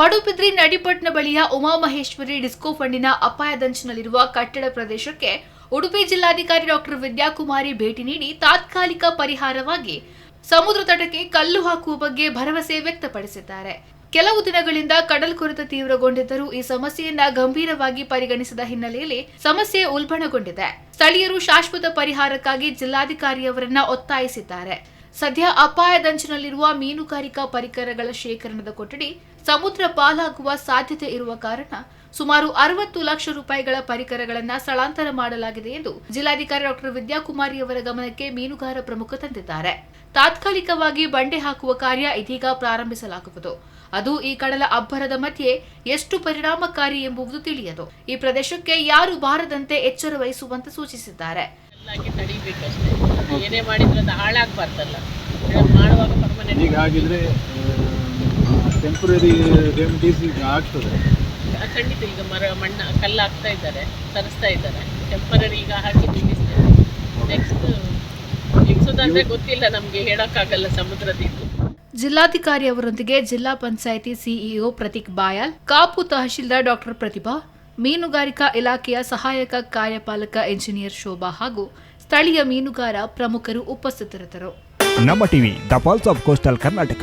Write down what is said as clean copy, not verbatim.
ಪಡುಬಿದ್ರಿ ನಡಿಪಟ್ನ ಬಳಿಯ ಉಮಾಮಹೇಶ್ವರಿ ಡಿಸ್ಕೋ ಫಂಡಿನ ಅಪಾಯದಂಚಿನಲ್ಲಿರುವ ಕಟ್ಟಡ ಪ್ರದೇಶಕ್ಕೆ ಉಡುಪಿ ಜಿಲ್ಲಾಧಿಕಾರಿ ಡಾಕ್ಟರ್ ವಿದ್ಯಾಕುಮಾರಿ ಭೇಟಿ ನೀಡಿ ತಾತ್ಕಾಲಿಕ ಪರಿಹಾರವಾಗಿ ಸಮುದ್ರ ತಟಕ್ಕೆ ಕಲ್ಲು ಹಾಕುವ ಬಗ್ಗೆ ಭರವಸೆ ವ್ಯಕ್ತಪಡಿಸಿದ್ದಾರೆ. ಕೆಲವು ದಿನಗಳಿಂದ ಕಡಲ್ಕೊರೆತ ತೀವ್ರಗೊಂಡಿದ್ದರೂ ಈ ಸಮಸ್ಯೆಯನ್ನ ಗಂಭೀರವಾಗಿ ಪರಿಗಣಿಸಿದ ಹಿನ್ನೆಲೆಯಲ್ಲಿ ಸಮಸ್ಯೆ ಉಲ್ಬಣಗೊಂಡಿದೆ. ಸ್ಥಳೀಯರು ಶಾಶ್ವತ ಪರಿಹಾರಕ್ಕಾಗಿ ಜಿಲ್ಲಾಧಿಕಾರಿಯವರನ್ನ ಒತ್ತಾಯಿಸಿದ್ದಾರೆ. ಸದ್ಯ ಅಪಾಯದಂಚಿನಲ್ಲಿರುವ ಮೀನುಗಾರಿಕಾ ಪರಿಕರಗಳ ಶೇಖರಣದ ಕೊಠಡಿ ಸಮುದ್ರ ಪಾಲಾಗುವ ಸಾಧ್ಯತೆ ಇರುವ ಕಾರಣ ಸುಮಾರು 60 ಲಕ್ಷ ರೂಪಾಯಿಗಳ ಪರಿಕರಗಳನ್ನು ಸ್ಥಳಾಂತರ ಮಾಡಲಾಗಿದೆ ಎಂದು ಜಿಲ್ಲಾಧಿಕಾರಿ ಡಾಕ್ಟರ್ ವಿದ್ಯಾಕುಮಾರಿ ಅವರ ಗಮನಕ್ಕೆ ಮೀನುಗಾರ ಪ್ರಮುಖ ತಂದಿದ್ದಾರೆ. ತಾತ್ಕಾಲಿಕವಾಗಿ ಬಂಡೆ ಹಾಕುವ ಕಾರ್ಯ ಇದೀಗ ಪ್ರಾರಂಭಿಸಲಾಗುವುದು. ಅದು ಈ ಕಡಲ ಅಬ್ಬರದ ಮಧ್ಯೆ ಎಷ್ಟು ಪರಿಣಾಮಕಾರಿ ಎಂಬುದು ತಿಳಿಯದು. ಈ ಪ್ರದೇಶಕ್ಕೆ ಯಾರು ಬಾರದಂತೆ ಎಚ್ಚರ ವಹಿಸುವಂತೆ ಸೂಚಿಸಿದ್ದಾರೆ. ಏನೇ ಮಾಡಿದ್ರೆ ಅದು ಹಾಳಾಗಬಾರ್ದಲ್ಲ, ಮಾಡುವಾಗ ಪರ್ಮನೆಂಟ್ ಈಗ ಆಗಿದ್ರೆ ಟೆಂಪರರಿ ರೆಮಿಡೀಸ್ ಈಗ ಆಗ್ತದೆ. ಖಂಡಿತ ಈಗ ಮಣ್ಣು ಕಲ್ಲು ಹಾಕ್ತಾ ಇದ್ದಾರೆ, ತರಿಸ್ತಾ ಇದ್ದಾರೆ. ಟೆಂಪರರಿ ಈಗ ಹಾಕಿ ನಿಲ್ಲಿಸ್ತೇವೆ. ನೆಕ್ಸ್ಟ್ ನಿಲ್ಲಿಸೋದಂದ್ರೆ ಗೊತ್ತಿಲ್ಲ, ನಮಗೆ ಹೇಳೋಕ್ಕಾಗಲ್ಲ ಸಮುದ್ರದಿಂದ. ಜಿಲ್ಲಾಧಿಕಾರಿ ಅವರೊಂದಿಗೆ ಜಿಲ್ಲಾ ಪಂಚಾಯಿತಿ ಸಿಇಒ ಪ್ರತೀಕ್ ಬಾಯಾಲ್, ಕಾಪು ತಹಶೀಲ್ದಾರ್ ಡಾಕ್ಟರ್ ಪ್ರತಿಭಾ, ಮೀನುಗಾರಿಕಾ ಇಲಾಖೆಯ ಸಹಾಯಕ ಕಾರ್ಯಪಾಲಕ ಇಂಜಿನಿಯರ್ ಶೋಭಾ ಹಾಗೂ ಸ್ಥಳೀಯ ಮೀನುಗಾರ ಪ್ರಮುಖರು ಉಪಸ್ಥಿತರಿದ್ದರು. ನಮ್ಮ TV the pulse of coastal Karnataka.